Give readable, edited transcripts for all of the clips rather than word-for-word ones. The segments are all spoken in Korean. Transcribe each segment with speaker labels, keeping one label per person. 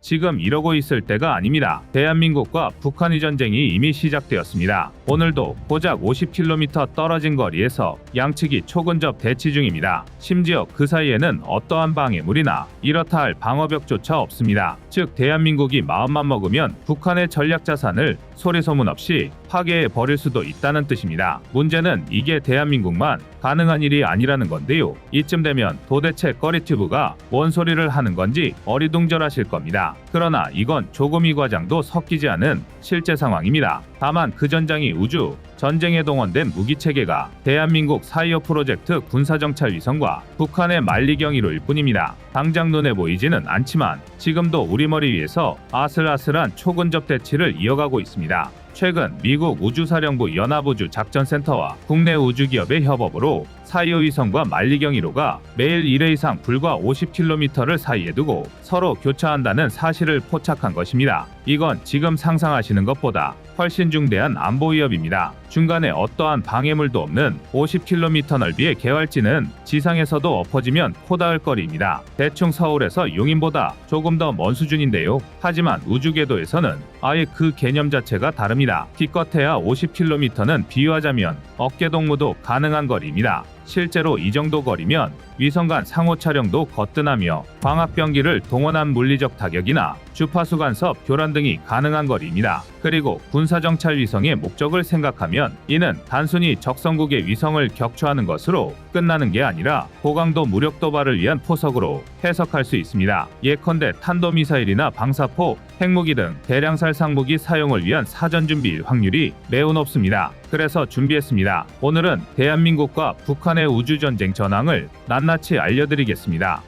Speaker 1: 지금 이러고 있을 때가 아닙니다. 대한민국과 북한의 전쟁이 이미 시작되었습니다. 오늘도 고작 50km 떨어진 거리에서 양측이 초근접 대치 중입니다. 심지어 그 사이에는 어떠한 방해물이나 이렇다 할 방어벽조차 없습니다. 즉 대한민국이 마음만 먹으면 북한의 전략 자산을 소리소문 없이 파괴해 버릴 수도 있다는 뜻입니다. 문제는 이게 대한민국만 가능한 일이 아니라는 건데요. 이쯤 되면 도대체 꺼리튜브가 뭔 소리를 하는 건지 어리둥절하실 겁니다. 그러나 이건 조금의 과장도 섞이지 않은 실제 상황입니다. 다만 그 전장이 우주 전쟁에 동원된 무기체계가 대한민국 사이어 프로젝트 군사정찰 위성과 북한의 만리경이로일 뿐입니다. 당장 눈에 보이지는 않지만 지금도 우리 머리 위에서 아슬아슬한 초근접 대치를 이어가고 있습니다. 최근 미국 우주사령부 연합우주 작전센터와 국내 우주기업의 협업으로 사이어 위성과 만리경 1호가 매일 1회 이상 불과 50km를 사이에 두고 서로 교차한다는 사실을 포착한 것입니다. 이건 지금 상상하시는 것보다 훨씬 중대한 안보 위협입니다. 중간에 어떠한 방해물도 없는 50km 넓이의 개활지는 지상에서도 엎어지면 코 닿을 거리입니다. 대충 서울에서 용인보다 조금 더 먼 수준인데요. 하지만 우주궤도에서는 아예 그 개념 자체가 다릅니다. 기껏해야 50km는 비유하자면 어깨동무도 가능한 거리입니다. 실제로 이 정도 거리면 위성 간 상호 촬영도 거뜬하며 광학병기를 동원한 물리적 타격이나 주파수 간섭 교란 등이 가능한 거리입니다. 그리고 군사정찰 위성의 목적을 생각하면 이는 단순히 적성국의 위성을 격추하는 것으로 끝나는 게 아니라 고강도 무력 도발을 위한 포석으로 해석할 수 있습니다. 예컨대 탄도미사일이나 방사포, 핵무기 등 대량살 상무기 사용을 위한 사전 준비일 확률이 매우 높습니다. 그래서 준비했습니다. 오늘은 대한민국과 북한의 우주전쟁 전황을 낱낱이 알려드리겠습니다.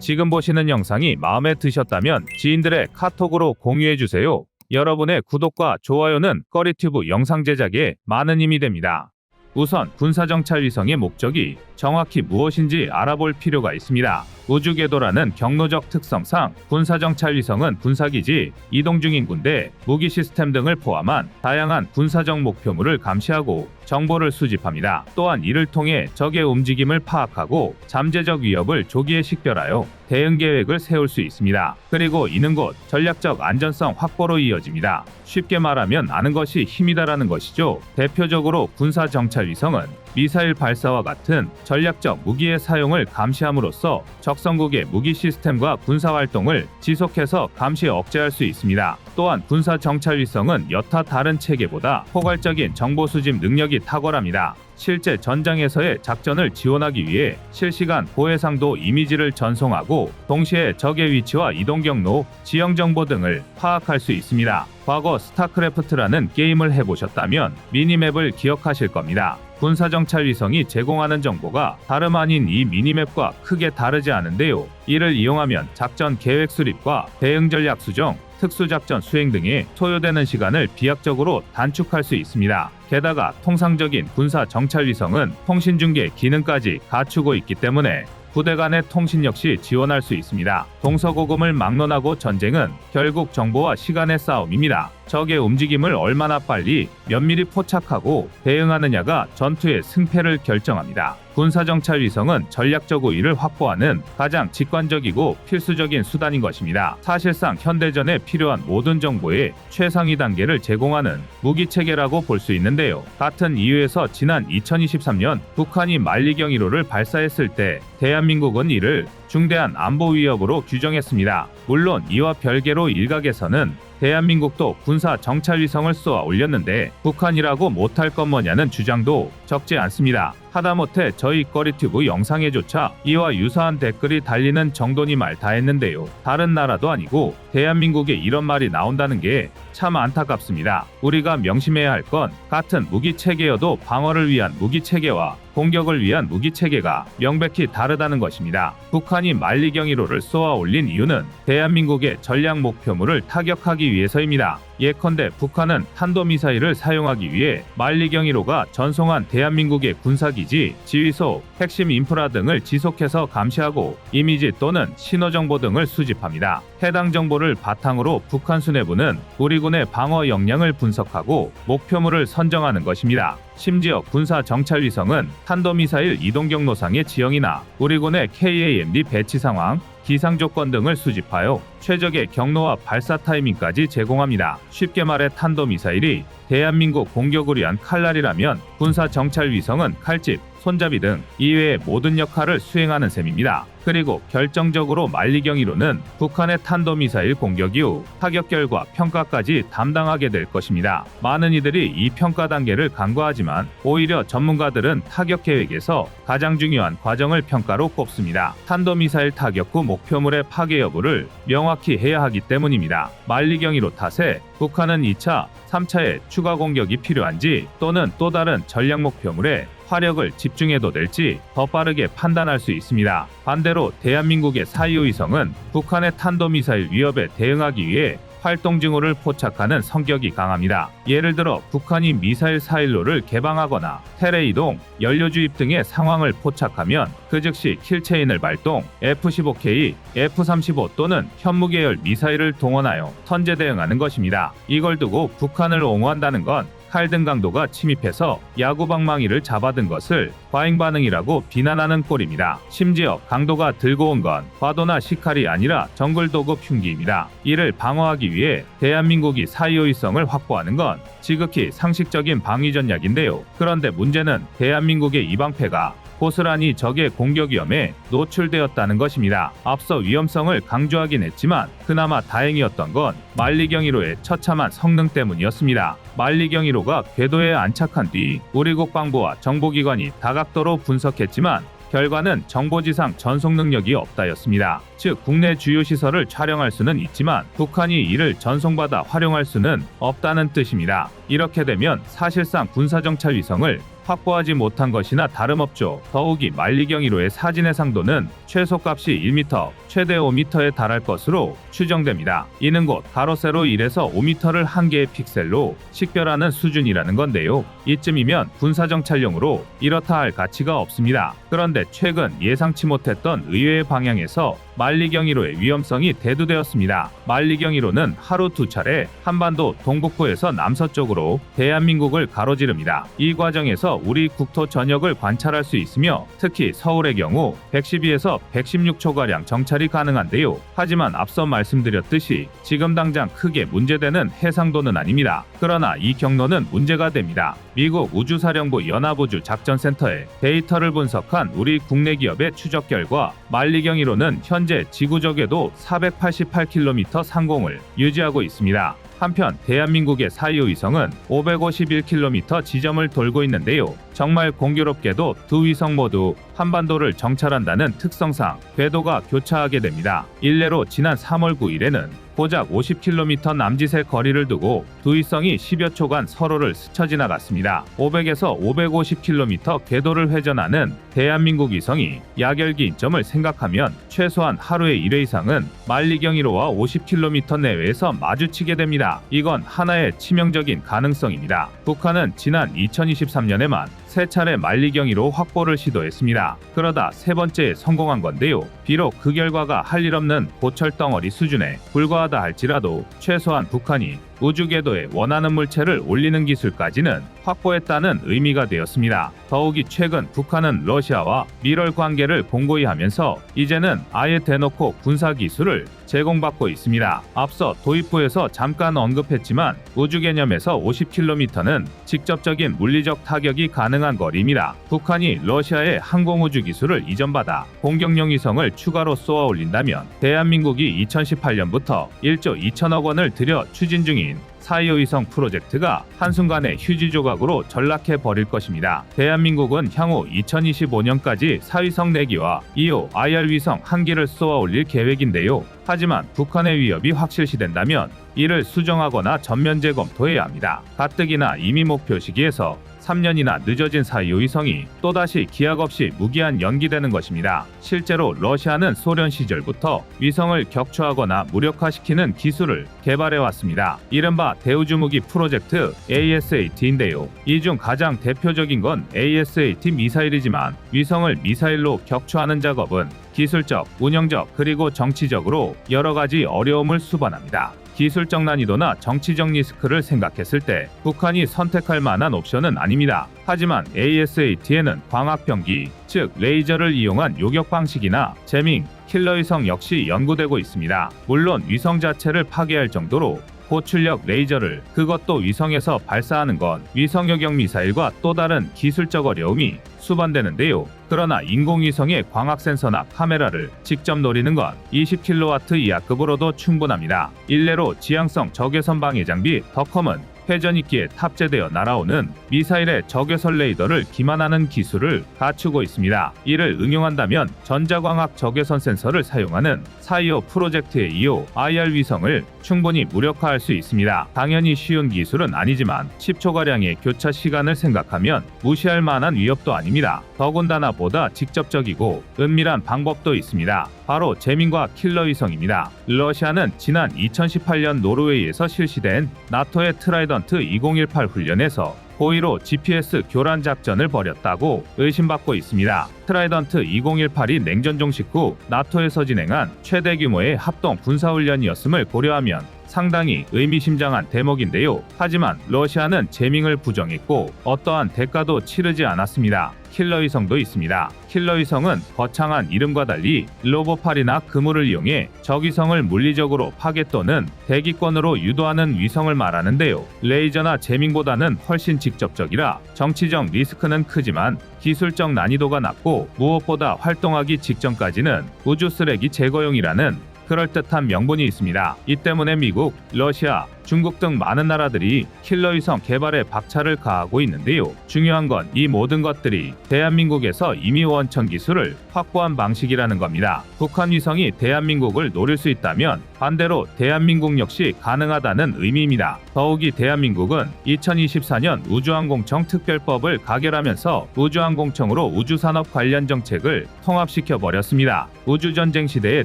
Speaker 1: 지금 보시는 영상이 마음에 드셨다면 지인들의 카톡으로 공유해주세요. 여러분의 구독과 좋아요는 꺼리튜브 영상 제작에 많은 힘이 됩니다. 우선 군사정찰 위성의 목적이 정확히 무엇인지 알아볼 필요가 있습니다. 우주궤도라는 경로적 특성상 군사정찰 위성은 군사기지, 이동 중인 군대, 무기 시스템 등을 포함한 다양한 군사적 목표물을 감시하고 정보를 수집합니다. 또한 이를 통해 적의 움직임을 파악하고 잠재적 위협을 조기에 식별하여 대응 계획을 세울 수 있습니다. 그리고 이는 곧 전략적 안전성 확보로 이어집니다. 쉽게 말하면 아는 것이 힘이다라는 것이죠. 대표적으로 군사정찰 위성은 미사일 발사와 같은 전략적 무기의 사용을 감시함으로써 적성국의 무기 시스템과 군사활동을 지속해서 감시 억제할 수 있습니다. 또한 군사정찰 위성은 여타 다른 체계보다 포괄적인 정보 수집 능력이 탁월합니다. 실제 전장에서의 작전을 지원하기 위해 실시간 고해상도 이미지를 전송하고 동시에 적의 위치와 이동 경로, 지형 정보 등을 파악할 수 있습니다. 과거 스타크래프트라는 게임을 해보셨다면 미니맵을 기억하실 겁니다. 군사정찰 위성이 제공하는 정보가 다름 아닌 이 미니맵과 크게 다르지 않은데요. 이를 이용하면 작전 계획 수립과 대응 전략 수정, 특수작전 수행 등에 소요되는 시간을 비약적으로 단축할 수 있습니다. 게다가 통상적인 군사 정찰 위성은 통신 중계 기능까지 갖추고 있기 때문에 부대 간의 통신 역시 지원할 수 있습니다. 동서고금을 막론하고 전쟁은 결국 정보와 시간의 싸움입니다. 적의 움직임을 얼마나 빨리 면밀히 포착하고 대응하느냐가 전투의 승패를 결정합니다. 군사정찰 위성은 전략적 우위를 확보하는 가장 직관적이고 필수적인 수단인 것입니다. 사실상 현대전에 필요한 모든 정보의 최상위 단계를 제공하는 무기체계라고 볼 수 있는데요. 같은 이유에서 지난 2023년 북한이 만리경 1호를 발사했을 때 대한민국은 이를 중대한 안보 위협으로 규정했습니다. 물론 이와 별개로 일각에서는 대한민국도 군사 정찰 위성을 쏘아 올렸는데 북한이라고 못할 것 뭐냐는 주장도 적지 않습니다. 하다못해 저희 꺼리튜브 영상에조차 이와 유사한 댓글이 달리는 정도니 말 다 했는데요. 다른 나라도 아니고 대한민국에 이런 말이 나온다는 게 참 안타깝습니다. 우리가 명심해야 할 건 같은 무기체계여도 방어를 위한 무기체계와 공격을 위한 무기체계가 명백히 다르다는 것입니다. 북한이 만리경 1호를 쏘아 올린 이유는 대한민국의 전략 목표물을 타격하기 위해서입니다. 예컨대 북한은 탄도미사일을 사용하기 위해 만리경 1호가 전송한 대한민국의 군사기지, 지휘소, 핵심 인프라 등을 지속해서 감시하고 이미지 또는 신호정보 등을 수집합니다. 해당 정보를 바탕으로 북한 수뇌부는 우리 군의 방어 역량을 분석하고 목표물을 선정하는 것입니다. 심지어 군사 정찰 위성은 탄도미사일 이동 경로상의 지형이나 우리 군의 KAMD 배치 상황, 기상 조건 등을 수집하여 최적의 경로와 발사 타이밍까지 제공합니다. 쉽게 말해 탄도미사일이 대한민국 공격을 위한 칼날이라면 군사 정찰 위성은 칼집, 손잡이 등 이외의 모든 역할을 수행하는 셈입니다. 그리고 결정적으로 만리경이로는 북한의 탄도미사일 공격 이후 타격 결과 평가까지 담당하게 될 것입니다. 많은 이들이 이 평가 단계를 간과하지만 오히려 전문가들은 타격 계획에서 가장 중요한 과정을 평가로 꼽습니다. 탄도미사일 타격 후 목표물의 파괴 여부를 명확히 해야 하기 때문입니다. 만리경이로 탓에 북한은 2차, 3차의 추가 공격이 필요한지 또는 또 다른 전략 목표물에 화력을 집중해도 될지 더 빠르게 판단할 수 있습니다. 반대로 대한민국의 사이오위성은 북한의 탄도미사일 위협에 대응하기 위해 활동 징후를 포착하는 성격이 강합니다. 예를 들어 북한이 미사일 사일로를 개방하거나 테레 이동, 연료 주입 등의 상황을 포착하면 그 즉시 킬체인을 발동, F-15K, F-35 또는 현무계열 미사일을 동원하여 선제 대응하는 것입니다. 이걸 두고 북한을 옹호한다는 건 칼등 강도가 침입해서 야구방망이를 잡아든 것을 과잉 반응이라고 비난하는 꼴입니다. 심지어 강도가 들고 온 건 과도나 시칼이 아니라 정글도급 흉기입니다. 이를 방어하기 위해 대한민국이 사이오위성을 확보하는 건 지극히 상식적인 방위 전략인데요. 그런데 문제는 대한민국의 이방패가 고스란히 적의 공격 위험에 노출되었다는 것입니다. 앞서 위험성을 강조하긴 했지만 그나마 다행이었던 건 만리경이로의 처참한 성능 때문이었습니다. 만리경이로가 궤도에 안착한 뒤 우리 국방부와 정보기관이 다각도로 분석했지만 결과는 정보지상 전송 능력이 없다였습니다. 즉 국내 주요 시설을 촬영할 수는 있지만 북한이 이를 전송받아 활용할 수는 없다는 뜻입니다. 이렇게 되면 사실상 군사정찰 위성을 확보하지 못한 것이나 다름없죠. 더욱이 만리경이로의 사진 해상도는 최소값이 1m, 최대 5m에 달할 것으로 추정됩니다. 이는 곧 가로 세로 1에서 5m를 한 개의 픽셀로 식별하는 수준이라는 건데요. 이쯤이면 군사정찰용으로 이렇다 할 가치가 없습니다. 그런데 최근 예상치 못했던 의외의 방향에서 만리경이로의 위험성이 대두되었습니다. 만리경이로는 하루 2차례 한반도 동북부에서 남서쪽으로 대한민국을 가로지릅니다. 이 과정에서 우리 국토 전역을 관찰할 수 있으며 특히 서울의 경우 112에서 116초가량 정찰이 가능한데요. 하지만 앞서 말씀드렸듯이 지금 당장 크게 문제되는 해상도는 아닙니다. 그러나 이 경로는 문제가 됩니다. 미국 우주사령부 연합우주작전센터에 데이터를 분석한 우리 국내 기업의 추적 결과 만리경이로는 현재 지구적 궤도 488km 상공을 유지하고 있습니다. 한편 대한민국의 사이오위성은 551km 지점을 돌고 있는데요. 정말 공교롭게도 두 위성 모두 한반도를 정찰한다는 특성상 궤도가 교차하게 됩니다. 일례로 지난 3월 9일에는 고작 50km 남짓의 거리를 두고 두 위성이 10여 초간 서로를 스쳐 지나갔습니다. 500에서 550km 궤도를 회전하는 대한민국 위성이 야결기인 점을 생각하면 최소한 하루에 1회 이상은 만리경이로와 50km 내외에서 마주치게 됩니다. 이건 하나의 치명적인 가능성입니다. 북한은 지난 2023년에만 3차례 만리경이로 확보를 시도했습니다. 그러다 세 번째에 성공한 건데요. 비록 그 결과가 할 일 없는 보철덩어리 수준에 불과하다 할지라도 최소한 북한이 우주궤도에 원하는 물체를 올리는 기술까지는 확보했다는 의미가 되었습니다. 더욱이 최근 북한은 러시아와 밀월 관계를 공고히 하면서 이제는 아예 대놓고 군사기술을 제공받고 있습니다. 앞서 도입부에서 잠깐 언급했지만 우주 개념에서 50km는 직접적인 물리적 타격이 가능한 거리입니다. 북한이 러시아의 항공우주 기술을 이전받아 공격용 위성을 추가로 쏘아 올린다면 대한민국이 2018년부터 1조 2천억 원을 들여 추진 중인 사이오위성 프로젝트가 한순간에 휴지 조각으로 전락해 버릴 것입니다. 대한민국은 향후 2025년까지 사위성 4기와 2호 IR 위성 1기를 쏘아 올릴 계획인데요. 하지만 북한의 위협이 확실시된다면 이를 수정하거나 전면 재검토해야 합니다. 가뜩이나 이미 목표 시기에서 3년이나 늦어진 사이오위성이 또다시 기약 없이 무기한 연기되는 것입니다. 실제로 러시아는 소련 시절부터 위성을 격추하거나 무력화시키는 기술을 개발해왔습니다. 이른바 대우주무기 프로젝트 ASAT인데요. 이 중 가장 대표적인 건 ASAT 미사일이지만 위성을 미사일로 격추하는 작업은 기술적, 운영적, 그리고 정치적으로 여러 가지 어려움을 수반합니다. 기술적 난이도나 정치적 리스크를 생각했을 때 북한이 선택할 만한 옵션은 아닙니다. 하지만 ASAT에는 광학병기, 즉 레이저를 이용한 요격 방식이나 재밍, 킬러 위성 역시 연구되고 있습니다. 물론 위성 자체를 파괴할 정도로 고출력 레이저를, 그것도 위성에서 발사하는 건 위성 요격 미사일과 또 다른 기술적 어려움이 수반되는데요. 그러나 인공위성의 광학 센서나 카메라를 직접 노리는 건 20kW 이하급으로도 충분합니다. 일례로 지향성 적외선 방해 장비 더컴은 회전익기에 탑재되어 날아오는 미사일의 적외선 레이더를 기만하는 기술을 갖추고 있습니다. 이를 응용한다면 전자광학 적외선 센서를 사용하는 사이오 프로젝트의 2호 IR 위성을 충분히 무력화할 수 있습니다. 당연히 쉬운 기술은 아니지만 10초가량의 교차 시간을 생각하면 무시할 만한 위협도 아닙니다. 더군다나 보다 직접적이고 은밀한 방법도 있습니다. 바로 재민과 킬러 위성입니다. 러시아는 지난 2018년 노르웨이에서 실시된 나토의 트라이던트 2018 훈련에서 고의로 GPS 교란 작전을 벌였다고 의심받고 있습니다. 트라이던트 2018이 냉전 종식 후 나토에서 진행한 최대 규모의 합동 군사훈련이었음을 고려하면 상당히 의미심장한 대목인데요. 하지만 러시아는 재밍을 부정했고 어떠한 대가도 치르지 않았습니다. 킬러 위성도 있습니다. 킬러 위성은 거창한 이름과 달리 로보팔이나 그물을 이용해 적위성을 물리적으로 파괴 또는 대기권으로 유도하는 위성을 말하는데요. 레이저나 재밍보다는 훨씬 직접적이라 정치적 리스크는 크지만 기술적 난이도가 낮고 무엇보다 활동하기 직전까지는 우주 쓰레기 제거용이라는 그럴듯한 명분이 있습니다. 이 때문에 미국, 러시아, 중국 등 많은 나라들이 킬러 위성 개발에 박차를 가하고 있는데요. 중요한 건 이 모든 것들이 대한민국에서 이미 원천 기술을 확보한 방식이라는 겁니다. 북한 위성이 대한민국을 노릴 수 있다면 반대로 대한민국 역시 가능하다는 의미입니다. 더욱이 대한민국은 2024년 우주항공청 특별법을 가결하면서 우주항공청으로 우주산업 관련 정책을 통합시켜 버렸습니다. 우주전쟁 시대에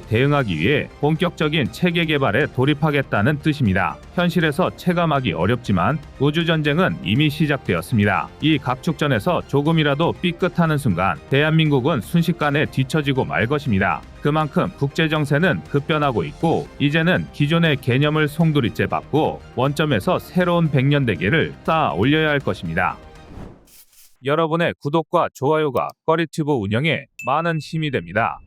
Speaker 1: 대응하기 위해 본격적인 체계 개발에 돌입하겠다는 뜻입니다. 현실에서 체감하기 어렵지만 우주전쟁은 이미 시작되었습니다. 이 각축전에서 조금이라도 삐끗하는 순간 대한민국은 순식간에 뒤처지고 말 것입니다. 그만큼 국제정세는 급변하고 있고 이제는 기존의 개념을 송두리째 바꾸어 원점에서 새로운 백년대계를 쌓아 올려야 할 것입니다. 여러분의 구독과 좋아요가 꺼리튜브 운영에 많은 힘이 됩니다.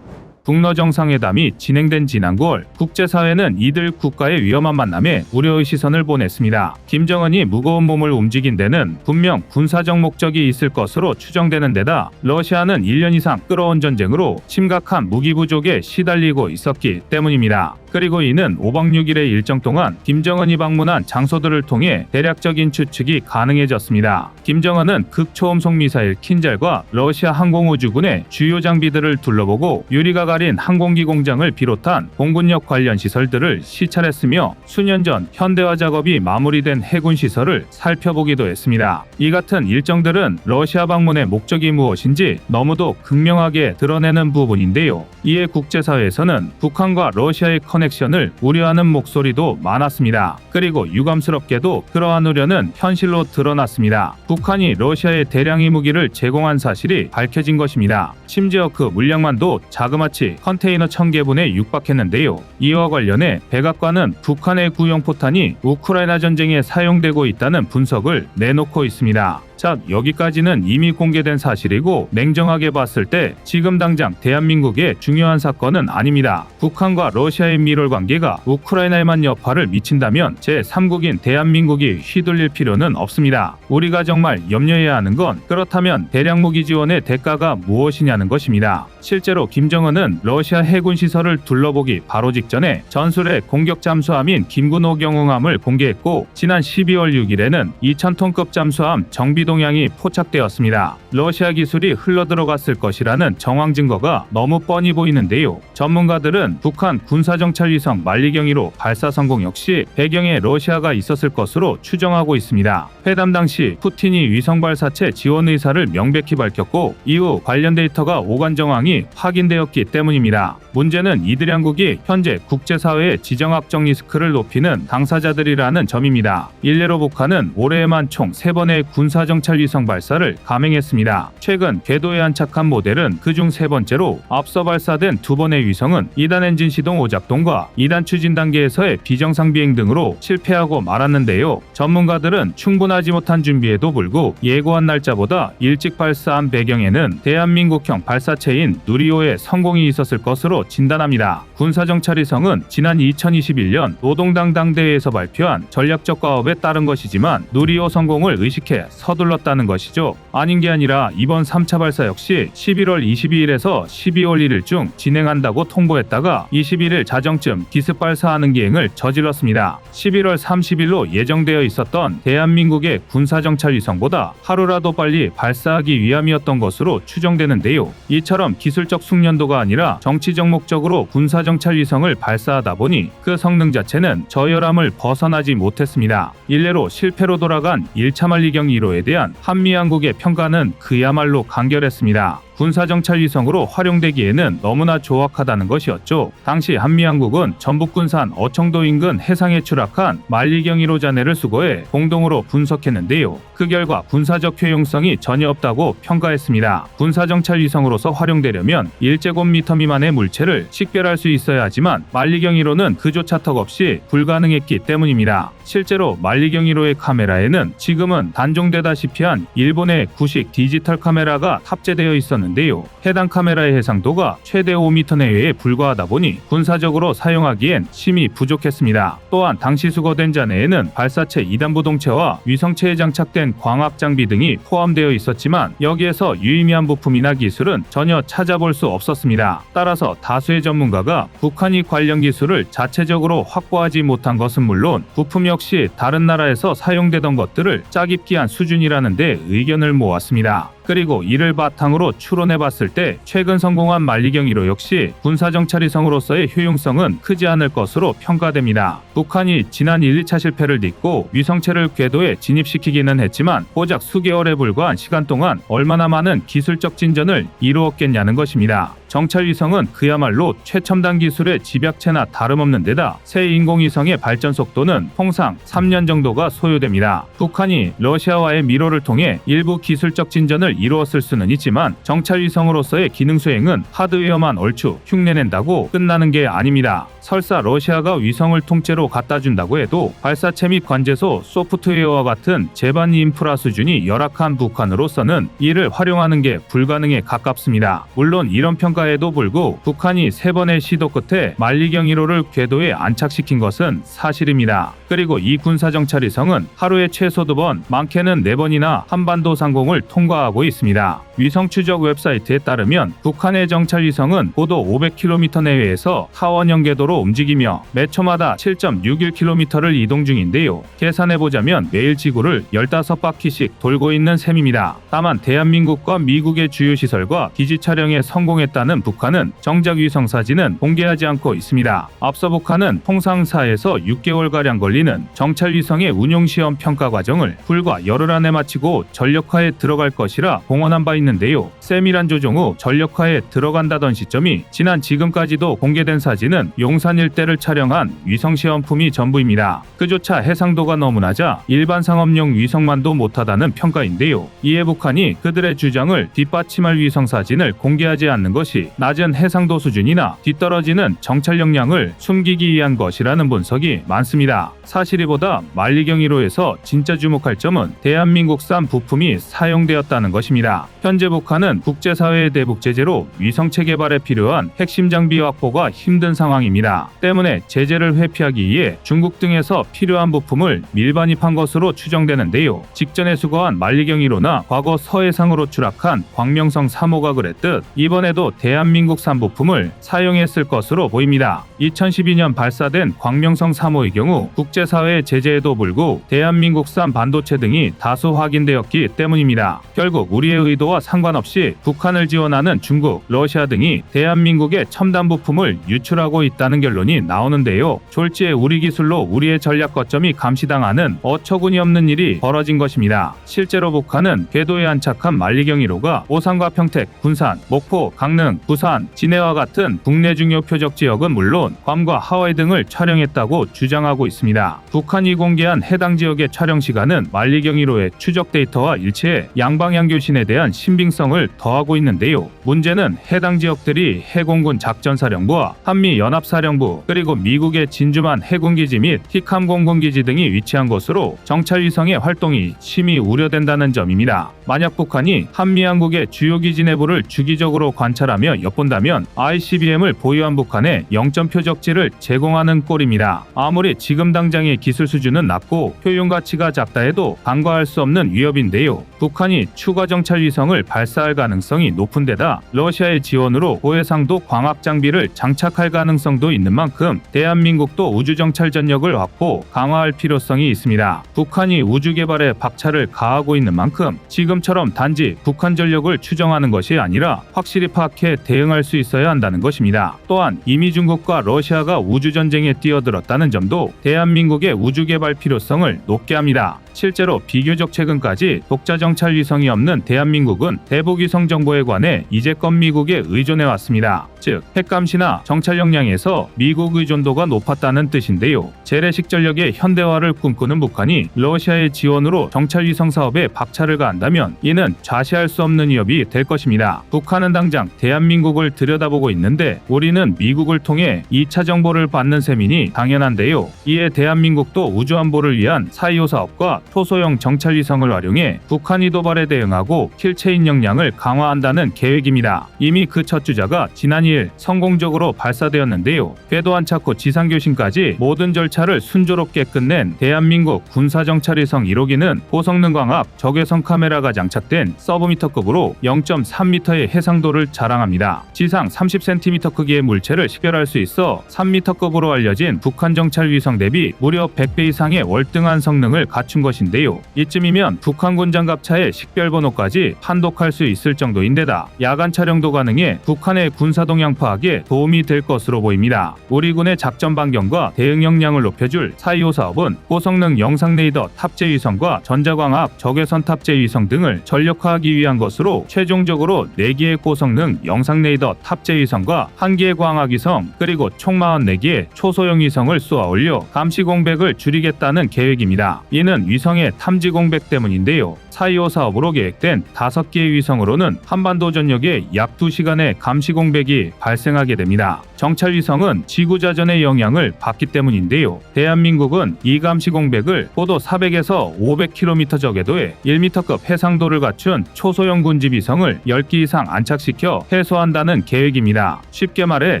Speaker 1: 북러 정상회담이 진행된 지난 9월 국제사회는 이들 국가의 위험한 만남에 우려의 시선을 보냈습니다. 김정은이 무거운 몸을 움직인 데는 분명 군사적 목적이 있을 것으로 추정되는 데다 러시아는 1년 이상 끌어온 전쟁으로 심각한 무기 부족에 시달리고 있었기 때문입니다. 그리고 이는 5박 6일의 일정 동안 김정은이 방문한 장소들을 통해 대략적인 추측이 가능해졌습니다. 김정은은 극초음속 미사일 킨잘과 러시아 항공우주군의 주요 장비들을 둘러보고 유리가 가린 항공기 공장을 비롯한 공군력 관련 시설들을 시찰했으며 수년 전 현대화 작업이 마무리된 해군 시설을 살펴보기도 했습니다. 이 같은 일정들은 러시아 방문의 목적이 무엇인지 너무도 극명하게 드러내는 부분인데요. 이에 국제사회에서는 북한과 러시아의 커넥션을 우려하는 목소리도 많았습니다. 그리고 유감스럽게도 그러한 우려는 현실로 드러났습니다. 북한이 러시아에 대량의 무기를 제공한 사실이 밝혀진 것입니다. 심지어 그 물량만도 자그마치 컨테이너 1000개분에 육박했는데요. 이와 관련해 백악관은 북한의 구형포탄이 우크라이나 전쟁에 사용되고 있다는 분석을 내놓고 있습니다. 자, 여기까지는 이미 공개된 사실이고 냉정하게 봤을 때 지금 당장 대한민국의 중요한 사건은 아닙니다. 북한과 러시아의 밀월 관계가 우크라이나에만 여파를 미친다면 제3국인 대한민국이 휘둘릴 필요는 없습니다. 우리가 정말 염려해야 하는 건 그렇다면 대량 무기 지원의 대가가 무엇이냐는 것입니다. 실제로 김정은은 러시아 해군 시설을 둘러보기 바로 직전에 전술의 공격 잠수함인 김군호 경응함을 공개했고 지난 12월 6일에는 2000톤급 잠수함 정비동향이 포착되었습니다. 러시아 기술이 흘러들어갔을 것이라는 정황 증거가 너무 뻔히 보이는데요. 전문가들은 북한 군사정찰위성 만리경이로 발사 성공 역시 배경에 러시아가 있었을 것으로 추정하고 있습니다. 회담 당시 푸틴이 위성 발사체 지원 의사를 명백히 밝혔고 이후 관련 데이터가 오간 정황이 확인되었기 때문입니다. 문제는 이들 양국이 현재 국제사회의 지정학적 리스크를 높이는 당사자들이라는 점입니다. 일례로 북한은 올해에만 총 3번의 군사정 군사정찰 위성 발사를 감행했습니다. 최근 궤도에 안착한 모델은 그중 세 번째로 앞서 발사된 두 번의 위성은 2단 엔진 시동 오작동과 2단 추진 단계에서의 비정상 비행 등으로 실패하고 말았는데요. 전문가들은 충분하지 못한 준비에도 불구 예고한 날짜보다 일찍 발사한 배경에는 대한민국형 발사체인 누리호의 성공이 있었을 것으로 진단합니다. 군사정찰위성은 지난 2021년 노동당 당대회에서 발표한 전략적 과업에 따른 것이지만 누리호 성공을 의식해 서둘렀다는 것이죠. 아닌 게 아니라 이번 3차 발사 역시 11월 22일에서 12월 1일 중 진행한다고 통보했다가 21일 자정쯤 기습 발사하는 기행을 저질렀습니다. 11월 30일로 예정되어 있었던 대한민국의 군사정찰 위성보다 하루라도 빨리 발사하기 위함이었던 것으로 추정되는데요. 이처럼 기술적 숙련도가 아니라 정치적 목적으로 군사정찰 위성을 발사하다 보니 그 성능 자체는 저열함을 벗어나지 못했습니다. 일례로 실패로 돌아간 1차 만리경 1호에 대한 한미양국의 평가는 그야말로 간결했습니다. 군사정찰 위성으로 활용되기에는 너무나 조악하다는 것이었죠. 당시 한미양국은 전북군산 어청도 인근 해상에 추락한 만리경 1호 잔해를 수거해 공동으로 분석했는데요. 그 결과 군사적 효용성이 전혀 없다고 평가했습니다. 군사정찰 위성으로서 활용되려면 1제곱미터 미만의 물체를 식별할 수 있어야 하지만 만리경 1호는 그조차 턱없이 불가능했기 때문입니다. 실제로 만리경 1호의 카메라에는 지금은 단종되다시피 한 일본의 구식 디지털 카메라가 탑재되어 있었는데요. 해당 카메라의 해상도가 최대 5m 내외에 불과하다 보니 군사적으로 사용하기엔 심히 부족했습니다. 또한 당시 수거된 잔해에는 발사체 2단 부동체와 위성체에 장착된 광학 장비 등이 포함되어 있었지만 여기에서 유의미한 부품이나 기술은 전혀 찾아볼 수 없었습니다. 따라서 다수의 전문가가 북한이 관련 기술을 자체적으로 확보하지 못한 것은 물론 부품 역시 다른 나라에서 사용되던 것들을 짜깁기한 수준이라는 데 의견을 모았습니다. 그리고 이를 바탕으로 추론해봤을 때 최근 성공한 만리경 1호 역시 군사정찰위성으로서의 효용성은 크지 않을 것으로 평가됩니다. 북한이 지난 1, 2차 실패를 딛고 위성체를 궤도에 진입시키기는 했지만 고작 수개월에 불과한 시간 동안 얼마나 많은 기술적 진전을 이루었겠냐는 것입니다. 정찰위성은 그야말로 최첨단 기술의 집약체나 다름없는 데다 새 인공위성의 발전 속도는 통상 3년 정도가 소요됩니다. 북한이 러시아와의 미로를 통해 일부 기술적 진전을 이루었을 수는 있지만 정찰위성으로서의 기능 수행은 하드웨어만 얼추 흉내낸다고 끝나는 게 아닙니다. 설사 러시아가 위성을 통째로 갖다 준다고 해도 발사체 및 관제소, 소프트웨어와 같은 제반 인프라 수준이 열악한 북한으로서는 이를 활용하는 게 불가능에 가깝습니다. 물론 이런 평가에도 불구 북한이 3번의 시도 끝에 만리경 1호를 궤도에 안착시킨 것은 사실입니다. 그리고 이 군사정찰위성은 하루에 최소 2번, 많게는 4번이나 한반도 상공을 통과하고 있습니다. 위성 추적 웹사이트에 따르면 북한의 정찰위성은 고도 500km 내외에서 타원형 궤도로 움직이며 매 초마다 7.61km를 이동 중인데요. 계산해보자면 매일 지구를 15바퀴씩 돌고 있는 셈입니다. 다만 대한민국과 미국의 주요 시설과 기지 촬영에 성공했다는 북한은 정작 위성 사진은 공개하지 않고 있습니다. 앞서 북한은 통상 4에서 6개월가량 걸리는 정찰위성의 운용시험 평가 과정을 불과 열흘 안에 마치고 전력화에 들어갈 것이라 공언한 바 있는데요. 세밀한 조정 후 전력화에 들어간다던 시점이 지난 지금까지도 공개된 사진은 용산 일대를 촬영한 위성시험품이 전부입니다. 그조차 해상도가 너무 낮아 일반 상업용 위성만도 못하다는 평가인데요. 이에 북한이 그들의 주장을 뒷받침할 위성 사진을 공개하지 않는 것이 낮은 해상도 수준이나 뒤떨어지는 정찰 역량을 숨기기 위한 것이라는 분석이 많습니다. 사실이보다 만리경 1호에서 진짜 주목할 점은 대한민국산 부품이 사용되었다는 것입니다. 현재 북한은 국제사회의 대북 제재로 위성체 개발에 필요한 핵심 장비 확보가 힘든 상황입니다. 때문에 제재를 회피하기 위해 중국 등에서 필요한 부품을 밀반입한 것으로 추정되는데요. 직전에 수거한 만리경 1호나 과거 서해상으로 추락한 광명성 3호가 그랬듯 이번에도 대한민국산 부품을 사용했을 것으로 보입니다. 2012년 발사된 광명성 3호의 경우 국제사회의 제재에도 불구 대한민국산 반도체 등이 다수 확인되었기 때문입니다. 결국 우리의 의도와 상관없이 북한을 지원하는 중국, 러시아 등이 대한민국의 첨단 부품을 유출하고 있다는 결론이 나오는데요. 졸지에 우리 기술로 우리의 전략 거점이 감시당하는 어처구니 없는 일이 벌어진 것입니다. 실제로 북한은 궤도에 안착한 만리경 1호가 오산과 평택, 군산, 목포, 강릉, 부산, 진해와 같은 국내 중요 표적 지역은 물론 괌과 하와이 등을 촬영했다고 주장하고 있습니다. 북한이 공개한 해당 지역의 촬영 시간은 만리경이로의 추적 데이터와 일치해 양방향 교신에 대한 신빙성을 더하고 있는데요. 문제는 해당 지역들이 해공군 작전사령부와 한미연합사령부 그리고 미국의 진주만 해군기지 및 히캄 공군기지 등이 위치한 곳으로 정찰위성의 활동이 심히 우려된다는 점입니다. 만약 북한이 한미양국의 주요 기지 내부를 주기적으로 관찰하며 엿본다면 ICBM을 보유한 북한에 0점 표적지를 제공하는 꼴입니다. 아무리 지금 당장의 기술 수준은 낮고 효용 가치가 작다 해도 간과할 수 없는 위협인데요. 북한이 추가 정찰 위성을 발사할 가능성이 높은 데다 러시아의 지원으로 고해상도 광학 장비를 장착할 가능성도 있는 만큼 대한민국도 우주 정찰 전력을 확보, 강화할 필요성이 있습니다. 북한이 우주 개발에 박차를 가하고 있는 만큼 지금처럼 단지 북한 전력을 추정하는 것이 아니라 확실히 파악해 대응할 수 있어야 한다는 것입니다. 또한 이미 중국과 러시아가 우주 전쟁에 뛰어들었다는 점도 대한민국의 우주 개발 필요성을 높게 합니다. 실제로 비교적 최근까지 독자 정찰 위성이 없는 대한민국은 대북 위성 정보에 관해 이제껏 미국에 의존해 왔습니다. 즉 핵감시나 정찰 역량에서 미국 의존도가 높았다는 뜻인데요. 재래식 전력의 현대화를 꿈꾸는 북한이 러시아의 지원으로 정찰 위성 사업에 박차를 가한다면 이는 좌시할 수 없는 위협이 될 것입니다. 북한은 당장 대한민국을 들여다보고 있는데 우리는 미국을 통해 2차 정보를 받는 셈이니 당연한데요. 이에 대한민국도 우주안보를 위한 4.25 사업과 초소형 정찰 위성을 활용해 북한이 도발에 대응하고 킬체인 역량을 강화한다는 계획입니다. 이미 그 첫 주자가 지난 2일 성공적으로 발사되었는데요. 궤도 안착 후 지상교신까지 모든 절차를 순조롭게 끝낸 대한민국 군사정찰 위성 1호기는 고성능 광학 적외선 카메라가 장착된 서브미터급으로 0.3m의 해상도를 자랑합니다. 지상 30cm 크기의 물체를 식별할 수 있어 3m급으로 알려진 북한 정찰 위성 대비 무려 100배 이상의 월등한 성능을 갖춘 것인데요. 이쯤이면 북한군 장갑차의 식별번호까지 판독할 수 있을 정도인데다 야간 촬영도 가능해 북한의 군사 동향 파악에 도움이 될 것으로 보입니다. 우리 군의 작전 반경과 대응 역량을 높여줄 4.25 사업은 고성능 영상 레이더 탑재 위성과 전자광학 적외선 탑재 위성 등을 전력화하기 위한 것으로 최종적으로 4개의 고성능 영상 레이더 탑재 위성과 1개의 광학 위성 그리고 총 44개의 초소형 위성을 쏘아 올려 감시 공백을 줄이겠다는 계획입니다. 이는 위성의 탐지 공백 때문인데요. 4.25 사업으로 계획된 5개의 위성으로는 한반도 전역에 약 2시간의 감시 공백이 발생하게 됩니다. 정찰 위성은 지구 자전의 영향을 받기 때문인데요. 대한민국은 이 감시 공백을 고도 400에서 500km 저궤도에 1m급 해상도를 갖춘 초소형 군집 위성을 10기 이상 안착시켜 해소한다는 계획입니다. 쉽게 말해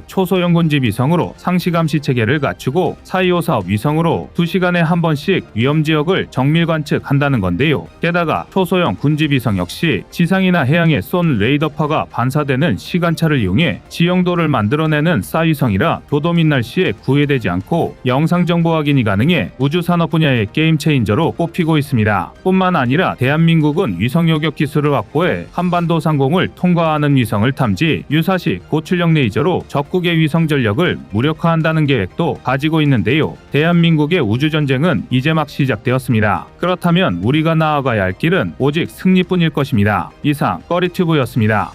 Speaker 1: 초소형 군집 위성으로 상시 감시 체계를 갖추고 4.25 사업 위성으로 2시간에 한 번씩 위험 지역을 정밀 관측한다는 건데요. 게다가 초소형 군집 위성 역시 지상이나 해양에 쏜 레이더파가 반사되는 시간차를 이용해 지형도를 만들어내는 싸위성이라 도도 및 날씨에 구애되지 않고 영상 정보 확인이 가능해 우주 산업 분야의 게임 체인저로 꼽히고 있습니다. 뿐만 아니라 대한민국은 위성 요격 기술을 확보해 한반도 상공을 통과하는 위성을 탐지, 유사시 고출력 레이저로 적국의 위성 전력을 무력화한다는 계획도 가지고 있는데요. 대한민국의 우주 전쟁은 이제 막 시작되었습니다. 그렇다면 우리가 나아가야 할 길은 오직 승리뿐일 것입니다. 이상 꺼리튜브였습니다.